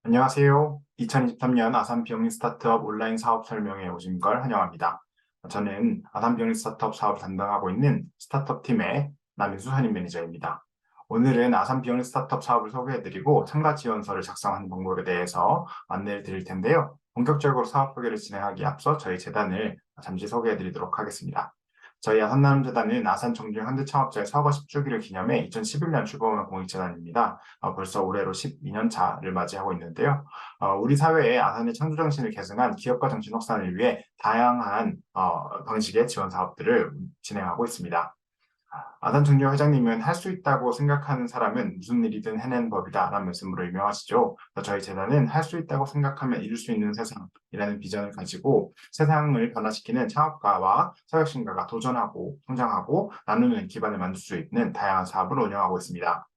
안녕하세요. 2023년 아산 비영리 스타트업 온라인 사업 설명회 오신 걸 환영합니다. 저는 아산 비영리 스타트업 사업을 담당하고 있는 스타트업 팀의 남인수 선임 매니저입니다. 오늘은 아산 비영리 스타트업 사업을 소개해드리고 참가 지원서를 작성하는 방법에 대해서 안내를 드릴 텐데요. 본격적으로 사업 소개를 진행하기에 앞서 저희 재단을 잠시 소개해드리도록 하겠습니다. 저희 아산나눔재단은 아산 청주 현대창업자의 서거 10주기를 기념해 2011년 출범한 공익재단입니다. 벌써 올해로 12년 차를 맞이하고 있는데요. 우리 사회에 아산의 창조정신을 계승한 기업가 정신 확산을 위해 다양한 방식의 지원 사업들을 진행하고 있습니다. 아산청년 회장님은 할 수 있다고 생각하는 사람은 무슨 일이든 해내는 법이다 라는 말씀으로 유명하시죠. 저희 재단은 할 수 있다고 생각하면 이룰 수 있는 세상이라는 비전을 가지고 세상을 변화시키는 창업가와 서혁신가가 도전하고 성장하고 나누는 기반을 만들 수 있는 다양한 사업을 운영하고 있습니다.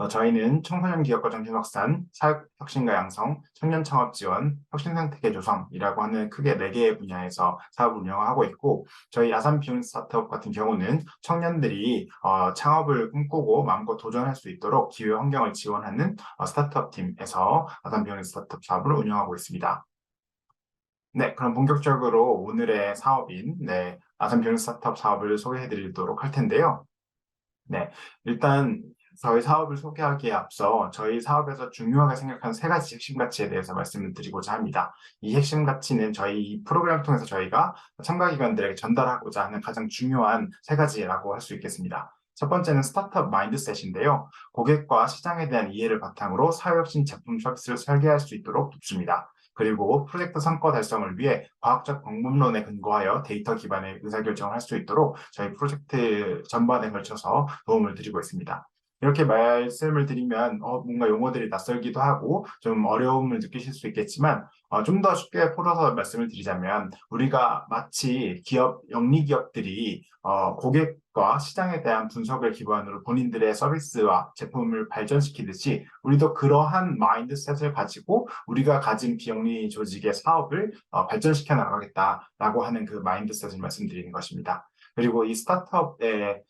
저희는 청소년 기업가 정신 확산, 사회 혁신과 양성, 청년 창업 지원, 혁신 생태계 조성이라고 하는 크게 4개의 분야에서 사업을 운영하고 있고, 저희 아산 비용 스타트업 같은 경우는 청년들이 창업을 꿈꾸고 마음껏 도전할 수 있도록 기회 환경을 지원하는 스타트업 팀에서 아산 비용 스타트업 사업을 운영하고 있습니다. 네, 그럼 본격적으로 오늘의 사업인 아산 비용 스타트업 사업을 소개해 드리도록 할 텐데요. 네, 일단 저희 사업을 소개하기에 앞서 저희 사업에서 중요하게 생각하는 3가지 핵심 가치에 대해서 말씀을 드리고자 합니다. 이 핵심 가치는 저희 프로그램을 통해서 저희가 참가기관들에게 전달하고자 하는 가장 중요한 3가지라고 할 수 있겠습니다. 첫 번째는 스타트업 마인드셋인데요. 고객과 시장에 대한 이해를 바탕으로 사회혁신 제품 서비스를 설계할 수 있도록 돕습니다. 그리고 프로젝트 성과 달성을 위해 과학적 방법론에 근거하여 데이터 기반의 의사결정을 할 수 있도록 저희 프로젝트 전반에 걸쳐서 도움을 드리고 있습니다. 이렇게 말씀을 드리면 뭔가 용어들이 낯설기도 하고 좀 어려움을 느끼실 수 있겠지만 좀 더 쉽게 풀어서 말씀을 드리자면 우리가 마치 영리 기업들이 고객과 시장에 대한 분석을 기반으로 본인들의 서비스와 제품을 발전시키듯이 우리도 그러한 마인드셋을 가지고 우리가 가진 비영리 조직의 사업을 발전시켜 나가겠다라고 하는 그 마인드셋을 말씀드리는 것입니다. 그리고 이 스타트업의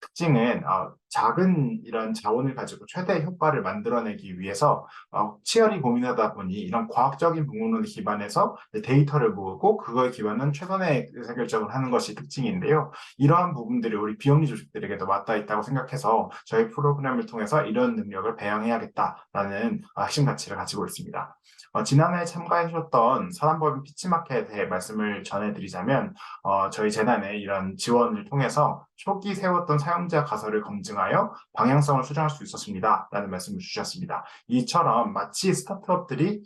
특징은 작은 이런 자원을 가지고 최대 효과를 만들어내기 위해서 치열히 고민하다 보니 이런 과학적인 부분론에 기반해서 데이터를 모으고 그거에 기반한 최선의 의사결정을 하는 것이 특징인데요. 이러한 부분들이 우리 비영리 조직들에게도 맞닿아 있다고 생각해서 저희 프로그램을 통해서 이런 능력을 배양해야겠다라는 핵심 가치를 가지고 있습니다. 지난해 참가해 주셨던 사단법인 피치마켓에 대해 말씀을 전해드리자면 저희 재단의 이런 지원을 통해서 초기 세웠던 사용자 가설을 검증하여 방향성을 수정할 수 있었습니다. 라는 말씀을 주셨습니다. 이처럼 마치 스타트업들이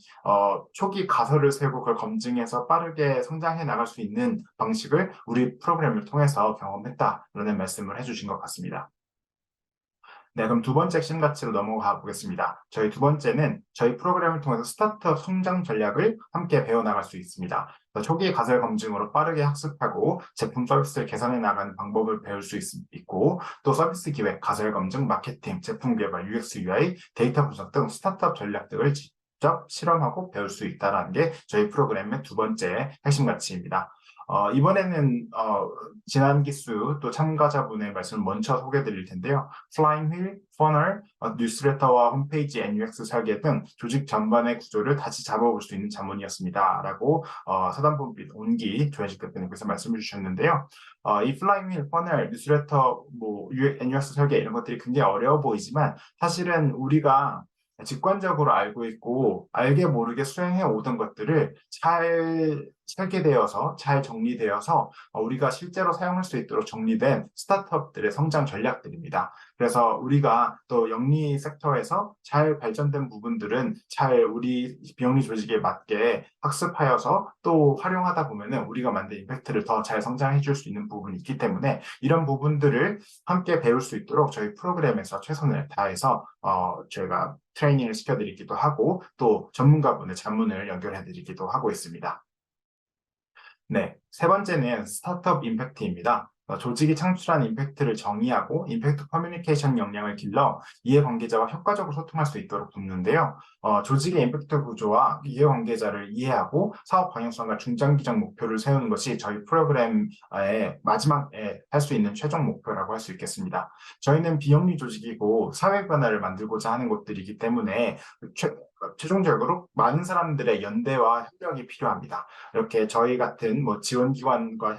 초기 가설을 세우고 그걸 검증해서 빠르게 성장해 나갈 수 있는 방식을 우리 프로그램을 통해서 경험했다라는 말씀을 해주신 것 같습니다. 네, 그럼 두 번째 핵심 가치로 넘어가 보겠습니다. 저희 두 번째는 저희 프로그램을 통해서 스타트업 성장 전략을 함께 배워나갈 수 있습니다. 초기 가설 검증으로 빠르게 학습하고 제품 서비스를 개선해 나가는 방법을 배울 수 있고 또 서비스 기획, 가설 검증, 마케팅, 제품 개발, UX, UI, 데이터 분석 등 스타트업 전략 등을 직접 실험하고 배울 수 있다는 게 저희 프로그램의 두 번째 핵심 가치입니다. 이번에는 지난 기수 또 참가자분의 말씀을 먼저 소개해 드릴 텐데요. 플라잉 휠, 퍼널, 뉴스레터와 홈페이지 NUX 설계 등 조직 전반의 구조를 다시 잡아볼 수 있는 자문이었습니다. 라고 사단법인 온기 조현식 대표님께서 말씀해 주셨는데요. 이 플라잉 휠, 퍼널, 뉴스레터, NUX 설계 이런 것들이 굉장히 어려워 보이지만 사실은 우리가 직관적으로 알고 있고 알게 모르게 수행해 오던 것들을 잘 설계되어서 잘 정리되어서 우리가 실제로 사용할 수 있도록 정리된 스타트업들의 성장 전략들입니다. 그래서 우리가 또 영리 섹터에서 잘 발전된 부분들은 잘 우리 비영리 조직에 맞게 학습하여서 또 활용하다 보면은 우리가 만든 임팩트를 더 잘 성장해 줄 수 있는 부분이 있기 때문에 이런 부분들을 함께 배울 수 있도록 저희 프로그램에서 최선을 다해서 저희가 트레이닝을 시켜드리기도 하고 또 전문가분의 자문을 연결해드리기도 하고 있습니다. 네, 세 번째는 스타트업 임팩트입니다. 조직이 창출한 임팩트를 정의하고 임팩트 커뮤니케이션 역량을 길러 이해관계자와 효과적으로 소통할 수 있도록 돕는데요. 조직의 임팩트 구조와 이해관계자를 이해하고 사업 방향성과 중장기적 목표를 세우는 것이 저희 프로그램의 마지막에 할 수 있는 최종 목표라고 할 수 있겠습니다. 저희는 비영리 조직이고 사회 변화를 만들고자 하는 곳들이기 때문에 최종적으로 많은 사람들의 연대와 협력이 필요합니다. 이렇게 저희 같은 지원기관과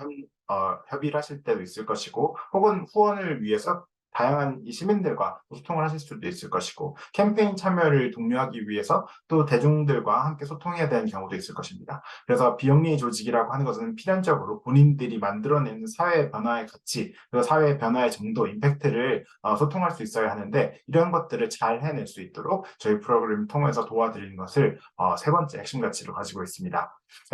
협의를 하실 때도 있을 것이고, 혹은 후원을 위해서 다양한 이 시민들과 소통을 하실 수도 있을 것이고, 캠페인 참여를 독려하기 위해서 또 대중들과 함께 소통해야 되는 경우도 있을 것입니다. 그래서 비영리 조직이라고 하는 것은 필연적으로 본인들이 만들어내는 사회 변화의 가치, 그 사회 변화의 정도, 임팩트를 소통할 수 있어야 하는데, 이런 것들을 잘 해낼 수 있도록 저희 프로그램을 통해서 도와드리는 것을 세 번째 핵심 가치로 가지고 있습니다.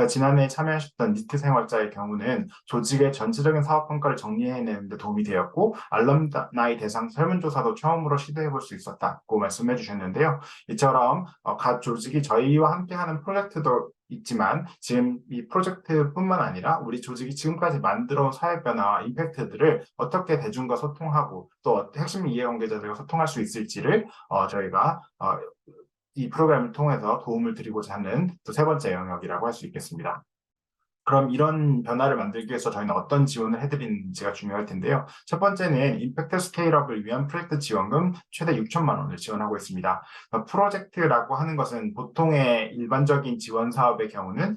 지난해 참여하셨던 니트 생활자의 경우는 조직의 전체적인 사업 평가를 정리해내는 데 도움이 되었고, 알럼나이 대상 설문조사도 처음으로 시도해볼 수 있었다고 말씀해 주셨는데요. 이처럼 각 조직이 저희와 함께하는 프로젝트도 있지만, 지금 이 프로젝트뿐만 아니라 우리 조직이 지금까지 만들어온 사회 변화와 임팩트들을 어떻게 대중과 소통하고 또 핵심 이해관계자들과 소통할 수 있을지를 저희가 이 프로그램을 통해서 도움을 드리고자 하는 또 세 번째 영역이라고 할 수 있겠습니다. 그럼 이런 변화를 만들기 위해서 저희는 어떤 지원을 해드리는지가 중요할 텐데요. 첫 번째는 임팩트 스케일업을 위한 프로젝트 지원금 최대 6천만 원을 지원하고 있습니다. 프로젝트라고 하는 것은 보통의 일반적인 지원 사업의 경우는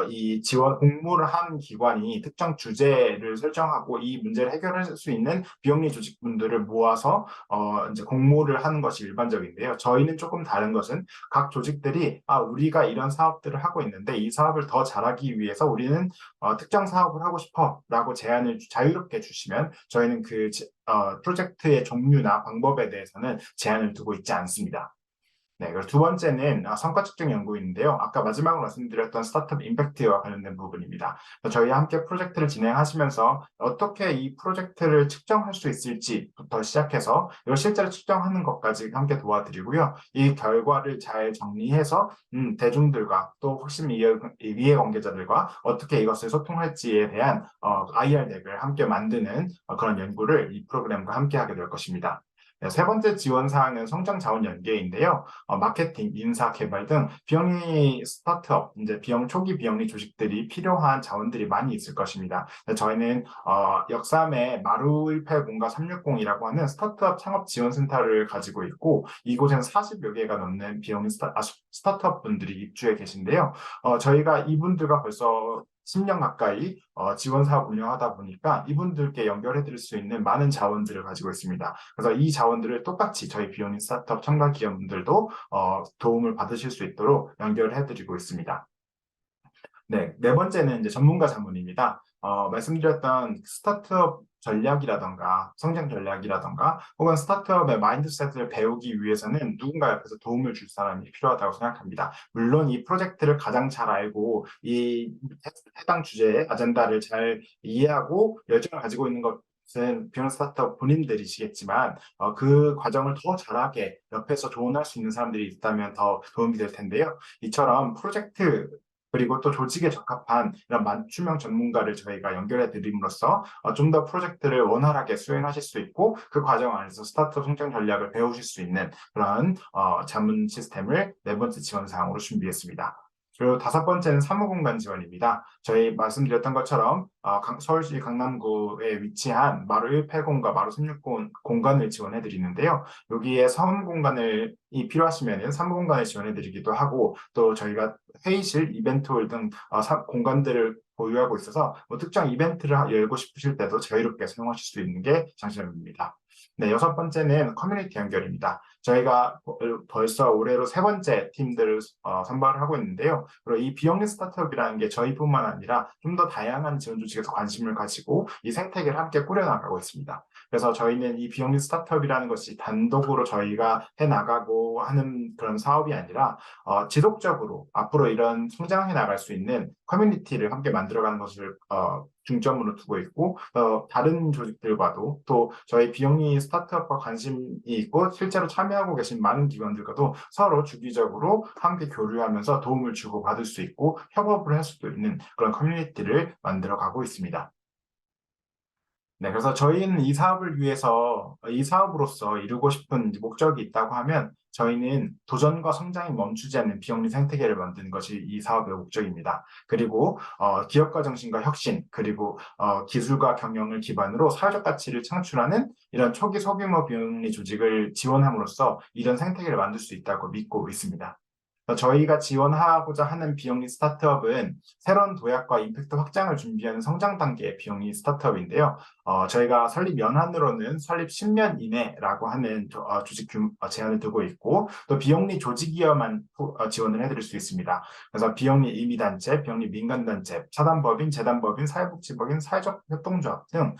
이 지원 공모를 한 기관이 특정 주제를 설정하고 이 문제를 해결할 수 있는 비영리 조직분들을 모아서 이제 공모를 하는 것이 일반적인데요. 저희는 조금 다른 것은 각 조직들이 우리가 이런 사업들을 하고 있는데 이 사업을 더 잘하기 위해서 우리는 특정 사업을 하고 싶어 라고 제안을 자유롭게 주시면 저희는 프로젝트의 종류나 방법에 대해서는 제한을 두고 있지 않습니다. 네, 그리고 두 번째는 성과 측정 연구인데요. 아까 마지막으로 말씀드렸던 스타트업 임팩트와 관련된 부분입니다. 저희와 함께 프로젝트를 진행하시면서 어떻게 이 프로젝트를 측정할 수 있을지부터 시작해서 이걸 실제로 측정하는 것까지 함께 도와드리고요. 이 결과를 잘 정리해서 대중들과 또 핵심 이해관계자들과 어떻게 이것을 소통할지에 대한 IR 덱을 함께 만드는 그런 연구를 이 프로그램과 함께 하게 될 것입니다. 네, 세 번째 지원 사항은 성장 자원 연계인데요. 마케팅, 인사, 개발 등 비영리 스타트업, 이제 초기 비영리 조직들이 필요한 자원들이 많이 있을 것입니다. 저희는 역삼에 마루 180과 360이라고 하는 스타트업 창업 지원센터를 가지고 있고, 이곳에는 40여 개가 넘는 비영리 스타트업 분들이 입주해 계신데요. 저희가 이분들과 벌써 10년 가까이 지원 사업 운영하다 보니까 이분들께 연결해 드릴 수 있는 많은 자원들을 가지고 있습니다. 그래서 이 자원들을 똑같이 저희 비영리 스타트업 참가 기업분들도 도움을 받으실 수 있도록 연결해 드리고 있습니다. 네, 네 번째는 이제 전문가 자문입니다. 말씀드렸던 스타트업 전략이라던가 성장 전략이라던가 혹은 스타트업의 마인드셋을 배우기 위해서는 누군가 옆에서 도움을 줄 사람이 필요하다고 생각합니다. 물론 이 프로젝트를 가장 잘 알고 이 해당 주제의 아젠다를 잘 이해하고 열정을 가지고 있는 것은 비영 스타트업 본인들이시겠지만 그 과정을 더 잘하게 옆에서 조언할 수 있는 사람들이 있다면 더 도움이 될 텐데요. 이처럼 프로젝트 그리고 또 조직에 적합한 이런 맞춤형 전문가를 저희가 연결해 드림으로써 좀 더 프로젝트를 원활하게 수행하실 수 있고 그 과정 안에서 스타트업 성장 전략을 배우실 수 있는 그런 자문 시스템을 네 번째 지원 사항으로 준비했습니다. 그리고 다섯 번째는 사무공간 지원입니다. 저희 말씀드렸던 것처럼 서울시 강남구에 위치한 마루 180과 마루 360 공간을 지원해 드리는데요. 여기에 사무공간이 필요하시면 사무공간을 지원해 드리기도 하고 또 저희가 회의실, 이벤트홀 등 공간들을 보유하고 있어서 특정 이벤트를 열고 싶으실 때도 자유롭게 사용하실 수 있는 게 장점입니다. 네, 여섯 번째는 커뮤니티 연결입니다. 저희가 벌써 올해로 세 번째 팀들을 선발을 하고 있는데요. 그리고 이 비영리 스타트업이라는 게 저희뿐만 아니라 좀 더 다양한 지원 조직에서 관심을 가지고 이 생태계를 함께 꾸려나가고 있습니다. 그래서 저희는 이 비영리 스타트업이라는 것이 단독으로 저희가 해나가고 하는 그런 사업이 아니라 지속적으로 앞으로 이런 성장해 나갈 수 있는 커뮤니티를 함께 만들어가는 것을 중점으로 두고 있고 다른 조직들과도 또 저희 비영리 스타트업과 관심이 있고 실제로 참여하고 계신 많은 기관들과도 서로 주기적으로 함께 교류하면서 도움을 주고 받을 수 있고 협업을 할 수도 있는 그런 커뮤니티를 만들어 가고 있습니다. 네, 그래서 저희는 이 사업으로서 이루고 싶은 목적이 있다고 하면 저희는 도전과 성장이 멈추지 않는 비영리 생태계를 만드는 것이 이 사업의 목적입니다. 그리고 기업가 정신과 혁신, 그리고 기술과 경영을 기반으로 사회적 가치를 창출하는 이런 초기 소규모 비영리 조직을 지원함으로써 이런 생태계를 만들 수 있다고 믿고 있습니다. 저희가 지원하고자 하는 비영리 스타트업은 새로운 도약과 임팩트 확장을 준비하는 성장 단계의 비영리 스타트업인데요. 저희가 설립 연한으로는 설립 10년 이내라고 하는 조직 제한을 두고 있고, 또 비영리 조직이어만 지원을 해드릴 수 있습니다. 그래서 비영리 임의단체, 비영리 민간단체, 사단법인, 재단법인, 사회복지법인, 사회적 협동조합 등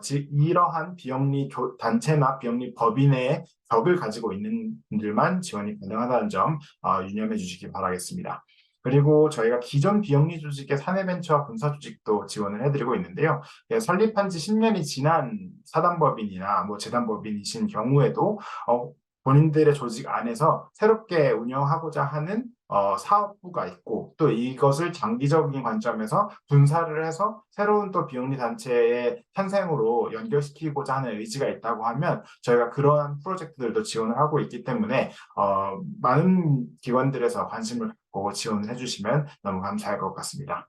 이러한 비영리 단체나 비영리 법인의 벽을 가지고 있는 분들만 지원이 가능하다는 점 유념해 주시기 바라겠습니다. 그리고 저희가 기존 비영리 조직의 사내벤처와 군사조직도 지원을 해드리고 있는데요. 설립한 지 10년이 지난 사단법인이나 재단법인이신 경우에도 본인들의 조직 안에서 새롭게 운영하고자 하는 사업부가 있고, 또 이것을 장기적인 관점에서 분사를 해서 새로운 또 비영리 단체의 탄생으로 연결시키고자 하는 의지가 있다고 하면 저희가 그러한 프로젝트들도 지원을 하고 있기 때문에 많은 기관들에서 관심을 갖고 지원을 해주시면 너무 감사할 것 같습니다.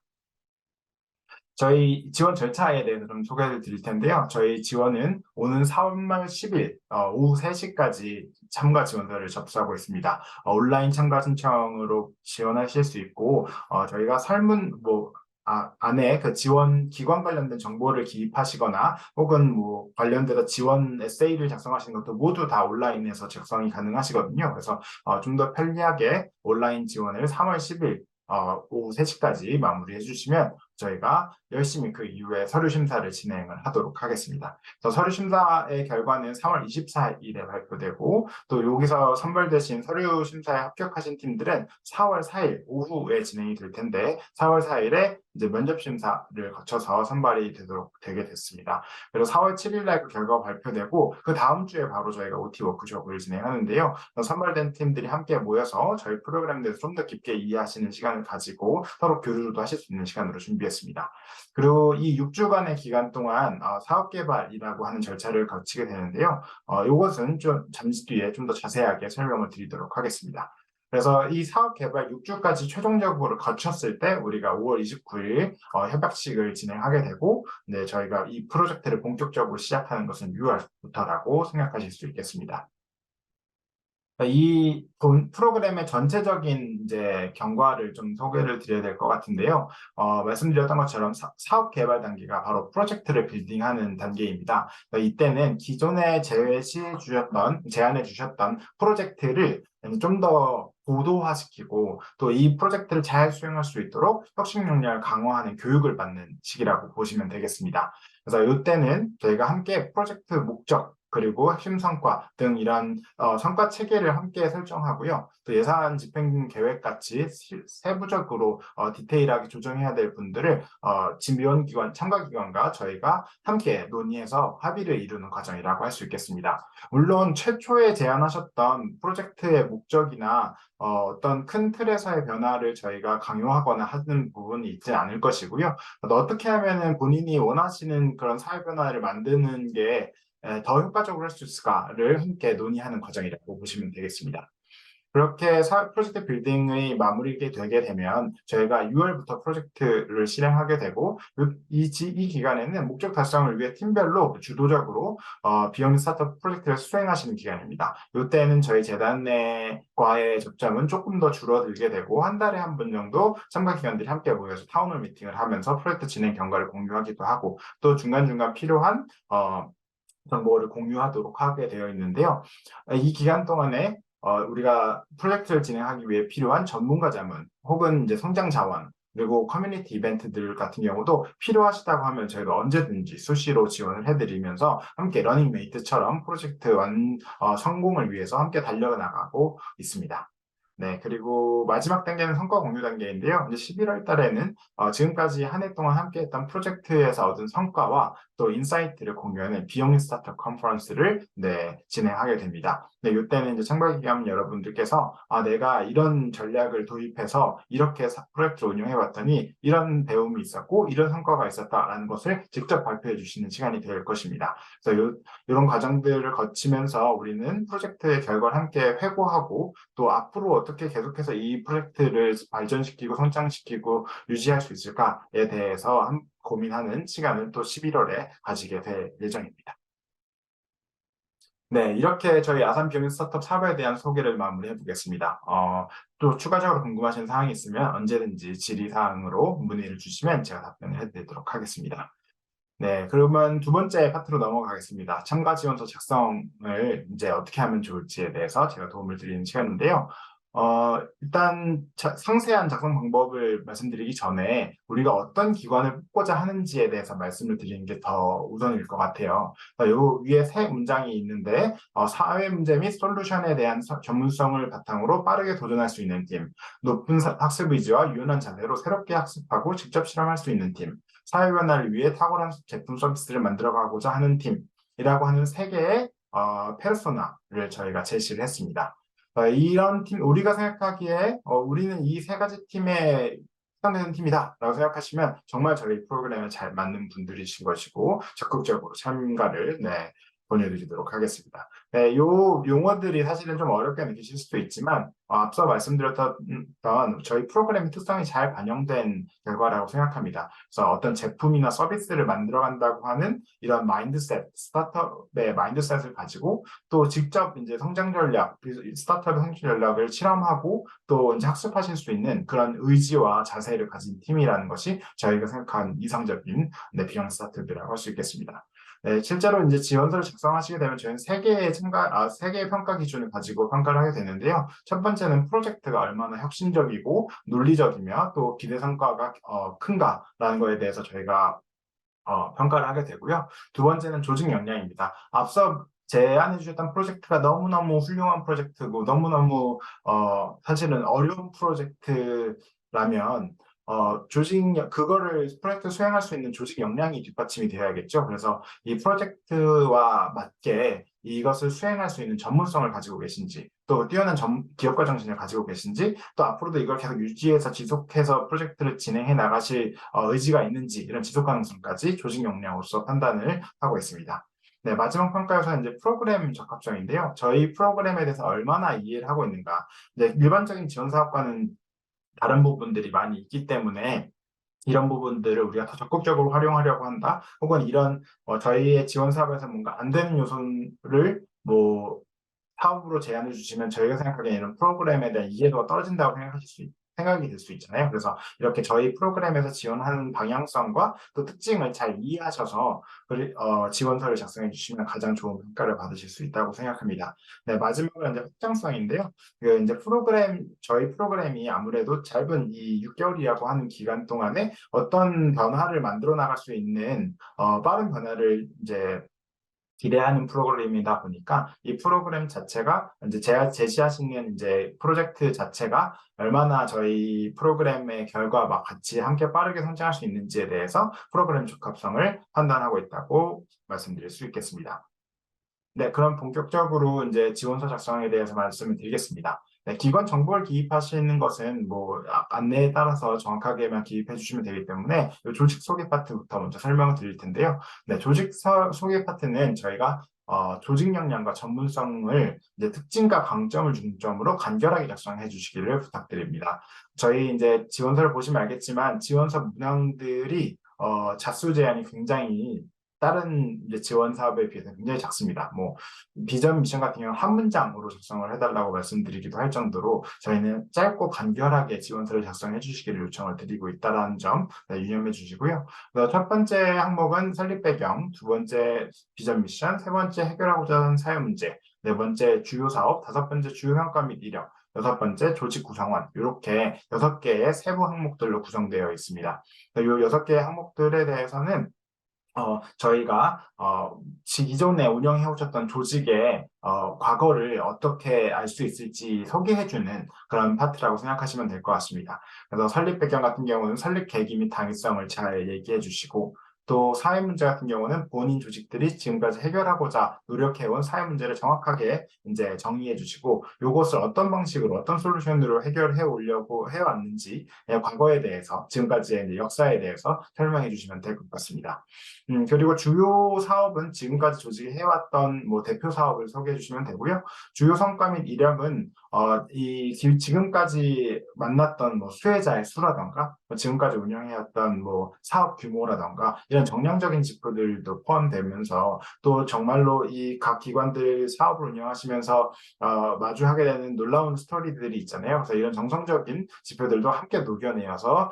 저희 지원 절차에 대해서 좀 소개를 드릴 텐데요. 저희 지원은 오는 4월 10일 오후 3시까지 참가 지원서를 접수하고 있습니다. 온라인 참가 신청으로 지원하실 수 있고, 저희가 설문 안에 그 지원 기관 관련된 정보를 기입하시거나 혹은 관련돼서 지원 에세이를 작성하시는 것도 모두 다 온라인에서 작성이 가능하시거든요. 그래서 좀 더 편리하게 온라인 지원을 3월 10일 오후 3시까지 마무리해 주시면 저희가 열심히 그 이후에 서류 심사를 진행을 하도록 하겠습니다. 서류 심사의 결과는 3월 24일에 발표되고, 또 여기서 선발되신 서류 심사에 합격하신 팀들은 4월 4일 오후에 진행이 될 텐데, 4월 4일에 이제 면접 심사를 거쳐서 선발이 되게 됐습니다. 그래서 4월 7일 날 그 결과가 발표되고, 그 다음 주에 바로 저희가 OT 워크숍을 진행하는데요. 선발된 팀들이 함께 모여서 저희 프로그램에 대해서 좀 더 깊게 이해하시는 시간을 가지고 서로 교류도 하실 수 있는 시간으로 준비했습니다. 그리고 이 6주간의 기간 동안 사업 개발이라고 하는 절차를 거치게 되는데요. 이것은 좀 잠시 뒤에 좀 더 자세하게 설명을 드리도록 하겠습니다. 그래서 이 사업 개발 6주까지 최종적으로 거쳤을 때 우리가 5월 29일 협약식을 진행하게 되고, 네, 저희가 이 프로젝트를 본격적으로 시작하는 것은 6월부터라고 생각하실 수 있겠습니다. 이 프로그램의 전체적인 이제 경과를 좀 소개를 드려야 될 것 같은데요. 말씀드렸던 것처럼 사업 개발 단계가 바로 프로젝트를 빌딩하는 단계입니다. 이때는 기존에 제안해 주셨던 프로젝트를 좀 더 고도화시키고, 또 이 프로젝트를 잘 수행할 수 있도록 혁신 역량을 강화하는 교육을 받는 시기라고 보시면 되겠습니다. 그래서 이때는 저희가 함께 프로젝트 목적, 그리고 핵심 성과 등 이런 성과 체계를 함께 설정하고요. 또 예산 집행 계획 같이 세부적으로 디테일하게 조정해야 될 분들을 지원기관, 참가기관과 저희가 함께 논의해서 합의를 이루는 과정이라고 할 수 있겠습니다. 물론 최초에 제안하셨던 프로젝트의 목적이나 어떤 큰 틀에서의 변화를 저희가 강요하거나 하는 부분이 있지 않을 것이고요. 어떻게 하면은 본인이 원하시는 그런 사회 변화를 만드는 게 더 효과적으로 할 수 있을까를 함께 논의하는 과정이라고 보시면 되겠습니다. 그렇게 프로젝트 빌딩의 마무리가 되게 되면 저희가 6월부터 프로젝트를 실행하게 되고, 이 기간에는 목적 달성을 위해 팀별로 주도적으로 비영리 스타트업 프로젝트를 수행하시는 기간입니다. 이때는 저희 재단과의 접점은 조금 더 줄어들게 되고, 한 달에 한 번 정도 참가 기관들이 함께 모여서 타운홀 미팅을 하면서 프로젝트 진행 경과를 공유하기도 하고, 또 중간중간 필요한 정보를 공유하도록 하게 되어 있는데요. 이 기간 동안에 우리가 프로젝트를 진행하기 위해 필요한 전문가 자문 혹은 이제 성장 자원, 그리고 커뮤니티 이벤트들 같은 경우도 필요하시다고 하면 저희가 언제든지 수시로 지원을 해드리면서 함께 러닝메이트처럼 프로젝트 성공을 위해서 함께 달려나가고 있습니다. 네, 그리고 마지막 단계는 성과 공유 단계인데요. 이제 11월 달에는 지금까지 한 해 동안 함께했던 프로젝트에서 얻은 성과와 또 인사이트를 공유하는 비영리 스타트업 컨퍼런스를 진행하게 됩니다. 네, 이때는 이제 참가기관 여러분들께서 내가 이런 전략을 도입해서 이렇게 프로젝트를 운영해봤더니 이런 배움이 있었고 이런 성과가 있었다라는 것을 직접 발표해 주시는 시간이 될 것입니다. 그래서 이런 과정들을 거치면서 우리는 프로젝트의 결과를 함께 회고하고, 또 앞으로 어떻게 계속해서 이 프로젝트를 발전시키고 성장시키고 유지할 수 있을까에 대해서 고민하는 시간을 또 11월에 가지게 될 예정입니다. 네, 이렇게 저희 아산 비영리 스타트업 사업에 대한 소개를 마무리해 보겠습니다. 또 추가적으로 궁금하신 사항이 있으면 언제든지 질의사항으로 문의를 주시면 제가 답변을 해드리도록 하겠습니다. 네, 그러면 두 번째 파트로 넘어가겠습니다. 참가 지원서 작성을 이제 어떻게 하면 좋을지에 대해서 제가 도움을 드리는 시간인데요. 일단 상세한 작성 방법을 말씀드리기 전에 우리가 어떤 기관을 뽑고자 하는지에 대해서 말씀을 드리는 게 더 우선일 것 같아요. 요 위에 세 문장이 있는데 사회 문제 및 솔루션에 대한 전문성을 바탕으로 빠르게 도전할 수 있는 팀, 높은 학습 의지와 유연한 자세로 새롭게 학습하고 직접 실험할 수 있는 팀, 사회 변화를 위해 탁월한 제품 서비스를 만들어가고자 하는 팀이라고 하는 세 개의 페르소나를 저희가 제시를 했습니다. 이런 팀, 우리가 생각하기에 우리는 이 세 가지 팀에 해당되는 팀이다라고 생각하시면 정말 저희 프로그램에 잘 맞는 분들이신 것이고 적극적으로 참가를 보내드리도록 하겠습니다. 네, 요 용어들이 사실은 좀 어렵게 느끼실 수도 있지만 앞서 말씀드렸던 저희 프로그램의 특성이 잘 반영된 결과라고 생각합니다. 그래서 어떤 제품이나 서비스를 만들어간다고 하는 이런 마인드셋, 스타트업의 마인드셋을 가지고 또 직접 이제 성장 전략, 스타트업의 성장 전략을 실험하고 또 이제 학습하실 수 있는 그런 의지와 자세를 가진 팀이라는 것이 저희가 생각하는 이상적인 비영 스타트업이라고 할 수 있겠습니다. 네, 실제로 이제 지원서를 작성하시게 되면 저희는 세 개의 평가 기준을 가지고 평가를 하게 되는데요. 첫 번째는 프로젝트가 얼마나 혁신적이고 논리적이며 또 기대 성과가 큰가라는 거에 대해서 저희가 평가를 하게 되고요. 두 번째는 조직 역량입니다. 앞서 제안해 주셨던 프로젝트가 너무너무 훌륭한 프로젝트고 너무너무 사실은 어려운 프로젝트라면 그거를 프로젝트 수행할 수 있는 조직 역량이 뒷받침이 되어야겠죠. 그래서 이 프로젝트와 맞게 이것을 수행할 수 있는 전문성을 가지고 계신지, 또 뛰어난 기업가 정신을 가지고 계신지, 또 앞으로도 이걸 계속 유지해서 지속해서 프로젝트를 진행해 나가실 의지가 있는지, 이런 지속 가능성까지 조직 역량으로서 판단을 하고 있습니다. 네, 마지막 평가에서 이제 프로그램 적합성인데요. 저희 프로그램에 대해서 얼마나 이해를 하고 있는가. 이제 일반적인 지원 사업과는 다른 부분들이 많이 있기 때문에 이런 부분들을 우리가 더 적극적으로 활용하려고 한다. 혹은 이런 저희의 지원 사업에서 뭔가 안 되는 요소를 사업으로 제안해 주시면 저희가 생각하기에는 이런 프로그램에 대한 이해도가 떨어진다고 생각이 될 수 있잖아요. 그래서 이렇게 저희 프로그램에서 지원하는 방향성과 또 특징을 잘 이해하셔서 지원서를 작성해 주시면 가장 좋은 평가를 받으실 수 있다고 생각합니다. 네, 마지막으로 이제 확장성인데요. 이제 저희 프로그램이 아무래도 짧은 이 6개월이라고 하는 기간 동안에 어떤 변화를 만들어 나갈 수 있는 빠른 변화를 이제 기대하는 프로그램이다 보니까 이 프로그램 자체가 이제 제가 제시하시는 이제 프로젝트 자체가 얼마나 저희 프로그램의 결과와 같이 함께 빠르게 성장할 수 있는지에 대해서 프로그램 적합성을 판단하고 있다고 말씀드릴 수 있겠습니다. 네, 그럼 본격적으로 이제 지원서 작성에 대해서 말씀을 드리겠습니다. 네, 기관 정보를 기입하시는 것은 안내에 따라서 정확하게만 기입해 주시면 되기 때문에 이 조직 소개 파트부터 먼저 설명을 드릴 텐데요. 네, 소개 파트는 저희가 조직 역량과 전문성을 이제 특징과 강점을 중점으로 간결하게 작성해 주시기를 부탁드립니다. 저희 이제 지원서를 보시면 알겠지만 지원서 문항들이 자수 제한이 굉장히 다른 이제 지원 사업에 비해서 굉장히 작습니다. 비전 미션 같은 경우는 한 문장으로 작성을 해달라고 말씀드리기도 할 정도로 저희는 짧고 간결하게 지원서를 작성해 주시기를 요청을 드리고 있다는 점 유념해 주시고요. 첫 번째 항목은 설립 배경, 두 번째 비전 미션, 세 번째 해결하고자 하는 사회 문제, 네 번째 주요 사업, 다섯 번째 주요 평가 및 이력, 여섯 번째 조직 구성원, 이렇게 6개의 세부 항목들로 구성되어 있습니다. 이 6개의 항목들에 대해서는 저희가 기존에 운영해 오셨던 조직의 과거를 어떻게 알 수 있을지 소개해주는 그런 파트라고 생각하시면 될 것 같습니다. 그래서 설립 배경 같은 경우는 설립 계기 및 당위성을 잘 얘기해 주시고 또 사회 문제 같은 경우는 본인 조직들이 지금까지 해결하고자 노력해온 사회 문제를 정확하게 이제 정의해 주시고 이것을 어떤 방식으로 어떤 솔루션으로 해결해 오려고 해왔는지 과거에 대해서 지금까지의 이제 역사에 대해서 설명해 주시면 될 것 같습니다. 그리고 주요 사업은 지금까지 조직이 해왔던 대표 사업을 소개해 주시면 되고요. 주요 성과 및 이력은 지금까지 만났던 수혜자의 수라던가 지금까지 운영해왔던 뭐 사업 규모라던가 이런 정량적인 지표들도 포함되면서 또 정말로 이 각 기관들 사업을 운영하시면서 마주하게 되는 놀라운 스토리들이 있잖아요. 그래서 이런 정성적인 지표들도 함께 녹여내어서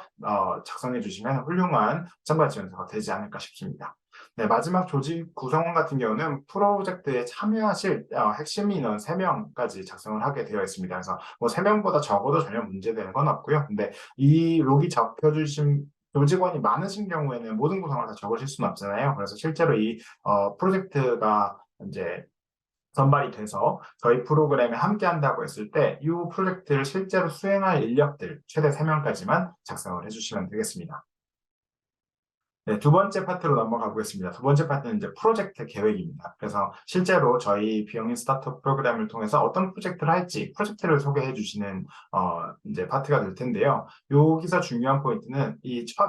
작성해 주시면 훌륭한 참가 지원서가 되지 않을까 싶습니다. 네, 마지막 조직 구성원 같은 경우는 프로젝트에 참여하실 핵심 인원 3명까지 작성을 하게 되어 있습니다. 그래서 뭐 3명보다 적어도 전혀 문제되는 건 없고요. 근데 이 록이 적혀주신 조직원이 많으신 경우에는 모든 구성을 다 적으실 수는 없잖아요. 그래서 실제로 이 프로젝트가 이제 선발이 돼서 저희 프로그램에 함께 한다고 했을 때 이 프로젝트를 실제로 수행할 인력들 최대 3명까지만 작성을 해주시면 되겠습니다. 네, 두 번째 파트로 넘어가 보겠습니다. 두 번째 파트는 이제 프로젝트 계획입니다. 그래서 실제로 저희 비영리 스타트업 프로그램을 통해서 어떤 프로젝트를 할지 프로젝트를 소개해 주시는 이제 파트가 될 텐데요. 여기서 중요한 포인트는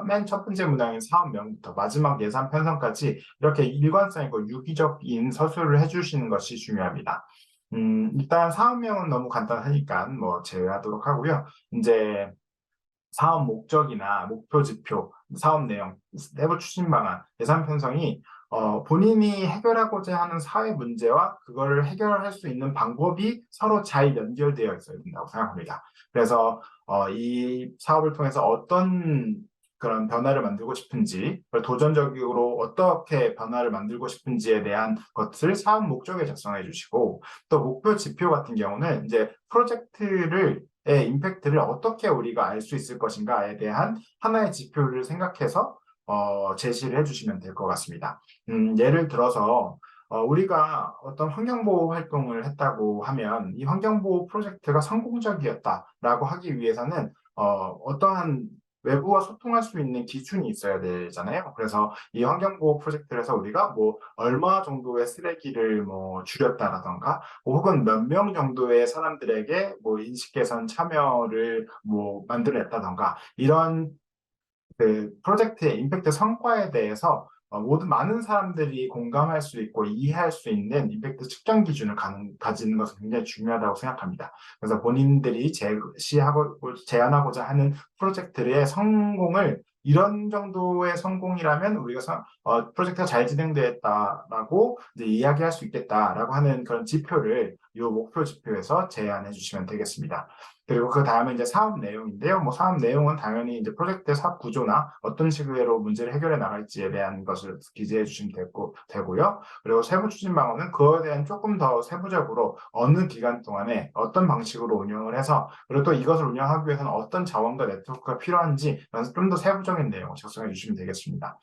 맨 첫 번째 문항인 사업명부터 마지막 예산 편성까지 이렇게 일관성 있고 유기적인 서술을 해 주시는 것이 중요합니다. 일단 사업명은 너무 간단하니까 뭐 제외하도록 하고요. 이제 사업 목적이나 목표 지표, 사업 내용, 내부 추진 방안, 예산 편성이 본인이 해결하고자 하는 사회 문제와 그거를 해결할 수 있는 방법이 서로 잘 연결되어 있어야 된다고 생각합니다. 그래서 이 사업을 통해서 어떤 그런 변화를 만들고 싶은지, 도전적으로 어떻게 변화를 만들고 싶은지에 대한 것을 사업 목적에 작성해 주시고, 또 목표 지표 같은 경우는 이제 프로젝트를 의 임팩트를 어떻게 우리가 알 수 있을 것인가에 대한 하나의 지표를 생각해서 제시를 해주시면 될 것 같습니다. 예를 들어서 우리가 어떤 환경보호 활동을 했다고 하면 이 환경보호 프로젝트가 성공적이었다라고 하기 위해서는 어떠한 외부와 소통할 수 있는 기준이 있어야 되잖아요. 그래서 이 환경보호 프로젝트를 해서 우리가 뭐 얼마 정도의 쓰레기를 뭐 줄였다라던가 혹은 몇 명 정도의 사람들에게 뭐 인식 개선 참여를 뭐 만들어냈다던가 이런 그 프로젝트의 임팩트 성과에 대해서 모든 많은 사람들이 공감할 수 있고 이해할 수 있는 임팩트 측정 기준을 가지는 것은 굉장히 중요하다고 생각합니다. 그래서 본인들이 제시하고 제안하고자 하는 프로젝트의 성공을 이런 정도의 성공이라면 우리가 프로젝트가 잘 진행되었다라고 이제 이야기할 수 있겠다라고 하는 그런 지표를 이 목표 지표에서 제안해 주시면 되겠습니다. 그리고 그 다음에 이제 사업 내용인데요. 뭐 사업 내용은 당연히 이제 프로젝트의 사업 구조나 어떤 식으로 문제를 해결해 나갈지에 대한 것을 기재해 주시면 되고요. 그리고 세부 추진 방안은 그거에 대한 조금 더 세부적으로 어느 기간 동안에 어떤 방식으로 운영을 해서 그리고 또 이것을 운영하기 위해서는 어떤 자원과 네트워크가 필요한지 좀 더 세부적인 내용을 작성해 주시면 되겠습니다.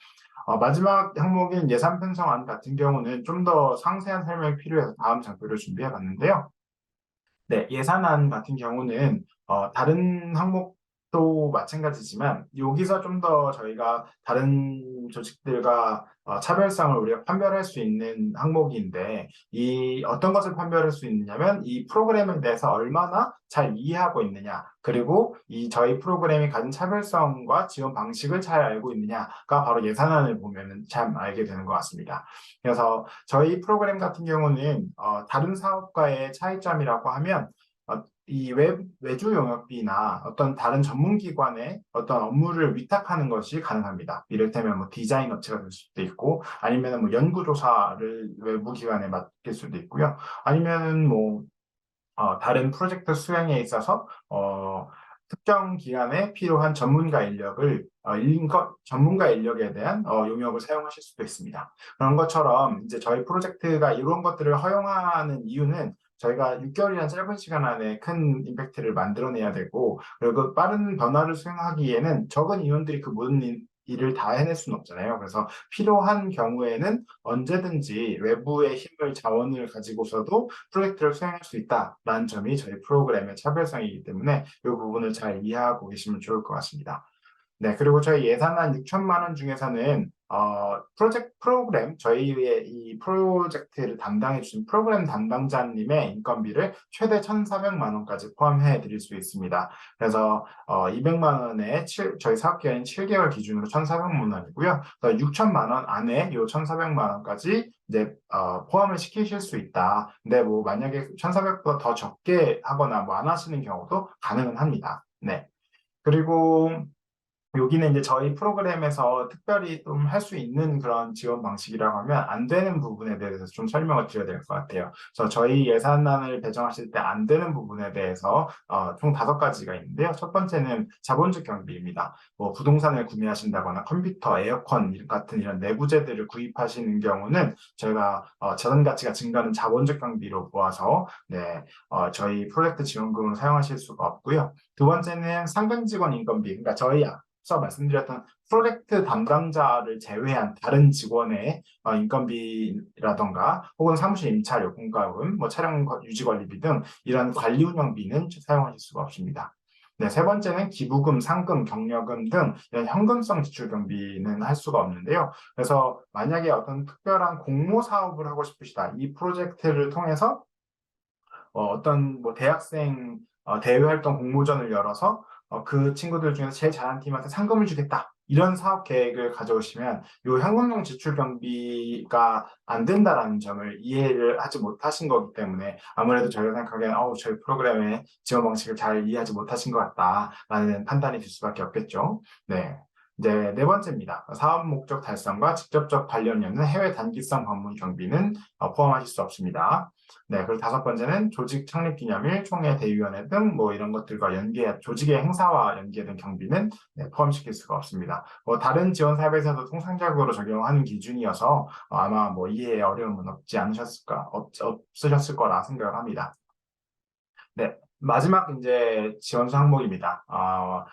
마지막 항목인 예산 편성안 같은 경우는 좀 더 상세한 설명이 필요해서 다음 장표를 준비해 봤는데요. 네, 예산안 같은 경우는 다른 항목도 마찬가지지만 여기서 좀 더 저희가 다른 조직들과 차별성을 우리가 판별할 수 있는 항목인데 이 어떤 것을 판별할 수 있느냐면 이 프로그램에 대해서 얼마나 잘 이해하고 있느냐 그리고 이 저희 프로그램이 가진 차별성과 지원 방식을 잘 알고 있느냐가 바로 예산안을 보면은 참 알게 되는 것 같습니다. 그래서 저희 프로그램 같은 경우는 다른 사업과의 차이점이라고 하면 이 외주 용역비나 어떤 다른 전문기관에 어떤 업무를 위탁하는 것이 가능합니다. 이를테면 뭐 디자인 업체가 될 수도 있고 아니면 뭐 연구조사를 외부 기관에 맡길 수도 있고요. 아니면 뭐 다른 프로젝트 수행에 있어서 특정 기간에 필요한 전문가 인력을 전문가 인력에 대한 용역을 사용하실 수도 있습니다. 그런 것처럼 이제 저희 프로젝트가 이런 것들을 허용하는 이유는 저희가 6개월이라는 짧은 시간 안에 큰 임팩트를 만들어내야 되고 그리고 그 빠른 변화를 수행하기에는 적은 인원들이 그 모든 일을 다 해낼 수는 없잖아요. 그래서 필요한 경우에는 언제든지 외부의 힘을 자원을 가지고서도 프로젝트를 수행할 수 있다라는 점이 저희 프로그램의 차별성이기 때문에 이 부분을 잘 이해하고 계시면 좋을 것 같습니다. 네, 그리고 저희 예산안 6천만 원 중에서는 프로젝트 프로그램 저희의 이 프로젝트를 담당해 주신 프로그램 담당자님의 인건비를 최대 1,400만 원까지 포함해 드릴 수 있습니다. 그래서 200만 원에 저희 사업 기간인 7개월 기준으로 1,400만 원이고요. 6천만 원 안에 이 1,400만 원까지 이제 포함을 시키실 수 있다. 근데 뭐 만약에 1,400보다 더 적게 하거나 뭐 안 하시는 경우도 가능은 합니다. 네. 그리고 여기는 이제 저희 프로그램에서 특별히 좀 할 수 있는 그런 지원 방식이라고 하면 안 되는 부분에 대해서 좀 설명을 드려야 될 것 같아요. 그래서 저희 예산안을 배정하실 때 안 되는 부분에 대해서 총 5가지가 있는데요. 첫 번째는 자본적 경비입니다. 뭐 부동산을 구매하신다거나 컴퓨터, 에어컨 같은 이런 내부재들을 구입하시는 경우는 저희가 자산 가치가 증가하는 자본적 경비로 보아서 저희 프로젝트 지원금을 사용하실 수가 없고요. 두 번째는 상근 직원 인건비, 그러니까 저희 앞서 말씀드렸던 프로젝트 담당자를 제외한 다른 직원의 인건비라던가 혹은 사무실 임차 요금가금, 뭐 차량 유지 관리비 등 이런 관리 운영비는 사용하실 수가 없습니다. 네, 세 번째는 기부금, 상금, 경력금 등 이런 현금성 지출 경비는 할 수가 없는데요. 그래서 만약에 어떤 특별한 공모 사업을 하고 싶으시다, 이 프로젝트를 통해서 어떤 뭐 대학생 대외 활동 공모전을 열어서 그 친구들 중에서 제일 잘하는 팀한테 상금을 주겠다. 이런 사업 계획을 가져오시면 이 현금용 지출 경비가 안 된다라는 점을 이해를 하지 못하신 거기 때문에 아무래도 저희가 생각하기에는 저희 프로그램의 지원 방식을 잘 이해하지 못하신 것 같다라는 판단이 들 수밖에 없겠죠. 네. 이제 네 번째입니다. 사업 목적 달성과 직접적 관련이 없는 해외 단기성 방문 경비는 포함하실 수 없습니다. 네, 그리고 다섯 번째는 조직 창립 기념일, 총회 대위원회 등 뭐 이런 것들과 조직의 행사와 연계된 경비는 포함시킬 수가 없습니다. 다른 지원 사업에서도 통상적으로 적용하는 기준이어서 아마 뭐 이해에 어려움은 없으셨을 거라 생각을 합니다. 네, 마지막 이제 지원서 항목입니다.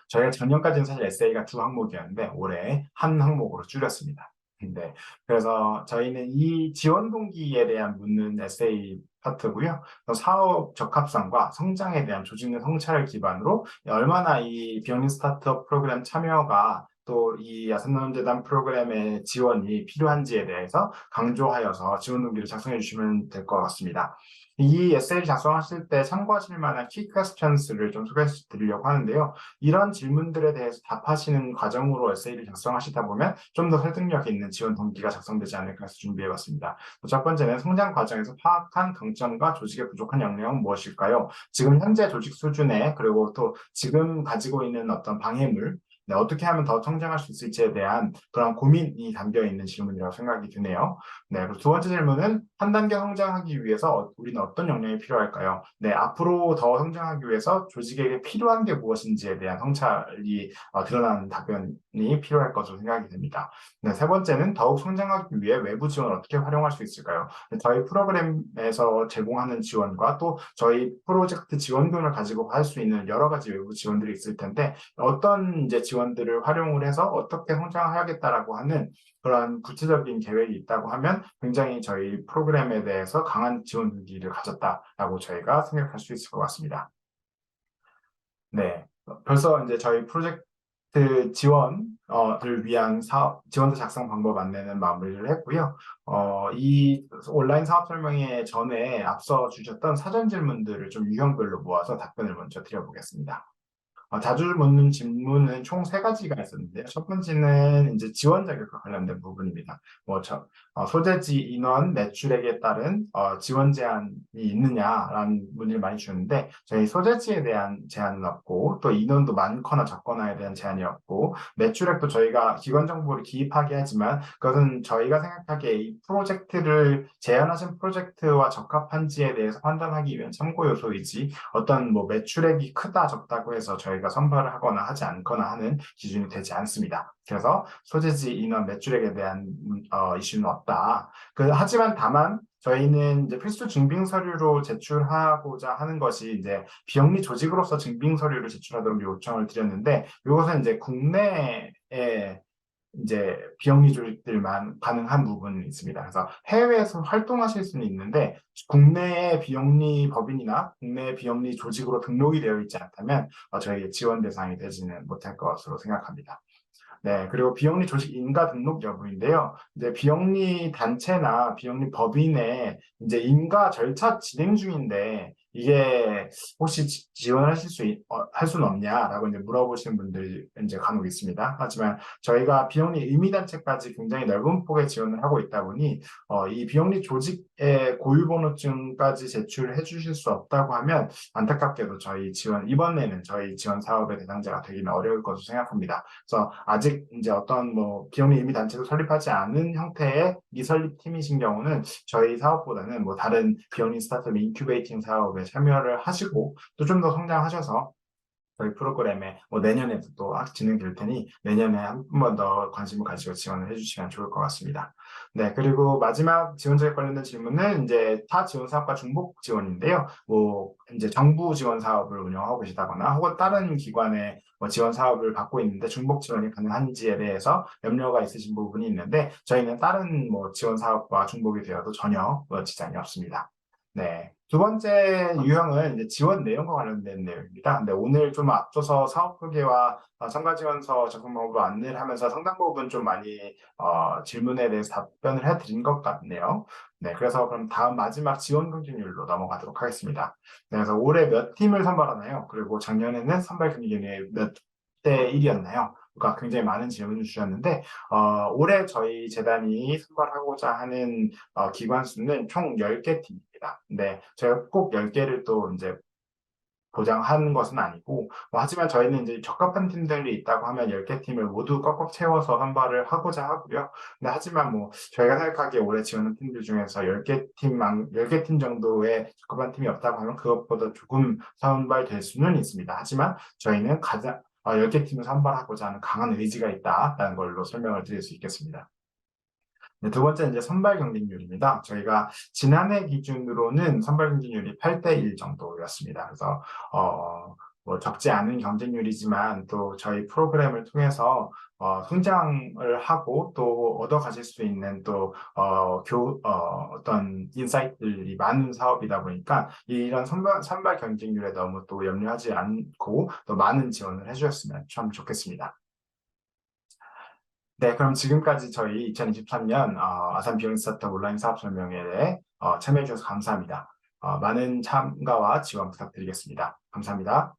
저희가 작년까지는 사실 에세이가 2항목이었는데 올해 한 항목으로 줄였습니다. 네, 그래서 저희는 이 지원 동기에 대한 묻는 에세이 파트고요. 사업 적합성과 성장에 대한 조직 내 성찰을 기반으로 얼마나 이 비영리 스타트업 프로그램 참여가 또 이 야생노동재단 프로그램의 지원이 필요한지에 대해서 강조하여서 지원 동기를 작성해 주시면 될 것 같습니다. 이 에세이를 작성하실 때 참고하실 만한 키 퀘스천스를 좀 소개해 드리려고 하는데요. 이런 질문들에 대해서 답하시는 과정으로 에세이를 작성하시다 보면 좀 더 설득력 있는 지원 동기가 작성되지 않을까 해서 준비해 봤습니다. 첫 번째는 성장 과정에서 파악한 강점과 조직의 부족한 역량은 무엇일까요? 지금 현재 조직 수준에 그리고 또 지금 가지고 있는 어떤 방해물, 어떻게 하면 더 성장할 수 있을지에 대한 그런 고민이 담겨 있는 질문이라고 생각이 드네요. 네, 그리고 두 번째 질문은 한 단계 성장하기 위해서 우리는 어떤 역량이 필요할까요? 네, 앞으로 더 성장하기 위해서 조직에게 필요한 게 무엇인지에 대한 성찰이 드러나는 답변이 필요할 것으로 생각이 됩니다. 네, 세 번째는 더욱 성장하기 위해 외부 지원을 어떻게 활용할 수 있을까요? 저희 프로그램에서 제공하는 지원과 또 저희 프로젝트 지원금을 가지고 할 수 있는 여러 가지 외부 지원들이 있을 텐데 어떤 이제 지원들을 활용을 해서 어떻게 성장하겠다라고 하는 그런 구체적인 계획이 있다고 하면 굉장히 저희 프로그램에 대해서 강한 지원 의지를 가졌다라고 저희가 생각할 수 있을 것 같습니다. 네, 벌써 이제 저희 프로젝트 지원을 위한 지원서 작성 방법 안내는 마무리를 했고요. 이 온라인 사업 설명회 전에 앞서 주셨던 사전 질문들을 좀 유형별로 모아서 답변을 먼저 드려보겠습니다. 자주 묻는 질문은 총 3가지가 있었는데요. 첫 번째는 이제 지원 자격과 관련된 부분입니다. 소재지, 인원, 매출액에 따른 지원 제한이 있느냐라는 문의를 많이 주는데 저희 소재지에 대한 제한은 없고 또 인원도 많거나 적거나에 대한 제한이 없고 매출액도 저희가 기관 정보를 기입하게 하지만 그것은 저희가 생각하기에 이 프로젝트를 제안하신 프로젝트와 적합한지에 대해서 판단하기 위한 참고 요소이지 어떤 뭐 매출액이 크다 적다고 해서 저희가 선발을 하거나 하지 않거나 하는 기준이 되지 않습니다. 그래서 소재지, 인원, 매출액에 대한 이슈는 없다. 하지만 다만 저희는 이제 필수 증빙 서류로 제출하고자 하는 것이 이제 비영리 조직으로서 증빙 서류를 제출하도록 요청을 드렸는데 이것은 이제 국내에 이제 비영리 조직들만 가능한 부분이 있습니다. 그래서 해외에서 활동하실 수는 있는데 국내의 비영리 법인이나 국내의 비영리 조직으로 등록이 되어 있지 않다면 저희 지원 대상이 되지는 못할 것으로 생각합니다. 네, 그리고 비영리 조직 인가 등록 여부인데요. 이제 비영리 단체나 비영리 법인의 이제 인가 절차 진행 중인데 이게 혹시 지원하실 할 수는 없냐라고 이제 물어보시는 분들이 이제 간혹 있습니다. 하지만 저희가 비영리 의미단체까지 굉장히 넓은 폭의 지원을 하고 있다 보니 이 비영리 조직의 고유번호증까지 제출해 주실 수 없다고 하면 안타깝게도 이번에는 저희 지원 사업의 대상자가 되기는 어려울 것으로 생각합니다. 그래서 아직 이제 어떤 뭐 비영리 의미 단체도 설립하지 않은 형태의 미설립 팀이신 경우는 저희 사업보다는 뭐 다른 비영리 스타트업 인큐베이팅 사업에 참여를 하시고 또 좀 더 성장하셔서 저희 프로그램에 뭐 내년에도 또 진행될 테니 내년에 한 번 더 관심을 가지고 지원을 해주시면 좋을 것 같습니다. 네, 그리고 마지막 지원자에 관련된 질문은 이제 타 지원 사업과 중복 지원인데요. 뭐 이제 정부 지원 사업을 운영하고 계시다거나 혹은 다른 기관의 뭐 지원 사업을 받고 있는데 중복 지원이 가능한지에 대해서 염려가 있으신 부분이 있는데 저희는 다른 뭐 지원 사업과 중복이 되어도 전혀 지장이 없습니다. 네. 두 번째 유형은 이제 지원 내용과 관련된 내용입니다. 근데 오늘 좀 앞서서 사업 소개와 참가지원서 작성 방법을 안내를 하면서 상당 부분 좀 많이 질문에 대해서 답변을 해드린 것 같네요. 네, 그래서 그럼 다음 마지막 지원 경쟁률로 넘어가도록 하겠습니다. 네, 그래서 올해 몇 팀을 선발하나요? 그리고 작년에는 선발 경쟁률이 몇 대 1이었나요? 그러니까 굉장히 많은 질문을 주셨는데 올해 저희 재단이 선발하고자 하는 기관 수는 총 10개 팀입니다. 근데 제가 꼭 10개를 또 이제 보장하는 것은 아니고 하지만 저희는 이제 적합한 팀들이 있다고 하면 10개 팀을 모두 꽉꽉 채워서 선발을 하고자 하고요. 근데 하지만 뭐 저희가 생각하기에 올해 지원한 팀들 중에서 10개 팀 정도의 적합한 팀이 없다고 하면 그것보다 조금 선발될 수는 있습니다. 하지만 저희는 가장 10개 팀을 선발하고자 하는 강한 의지가 있다라는 걸로 설명을 드릴 수 있겠습니다. 네, 두 번째 이제 선발 경쟁률입니다. 저희가 지난해 기준으로는 선발 경쟁률이 8대 1 정도였습니다. 그래서 뭐 적지 않은 경쟁률이지만 또 저희 프로그램을 통해서 성장을 하고 또 얻어 가실 수 있는 또 어떤 인사이트들이 많은 사업이다 보니까 이런 선발 경쟁률에 너무 또 염려하지 않고 또 많은 지원을 해주셨으면 참 좋겠습니다. 네, 그럼 지금까지 저희 2023년 아산 비용 스타트업 온라인 사업 설명회에 참여해 주셔서 감사합니다. 많은 참가와 지원 부탁드리겠습니다. 감사합니다.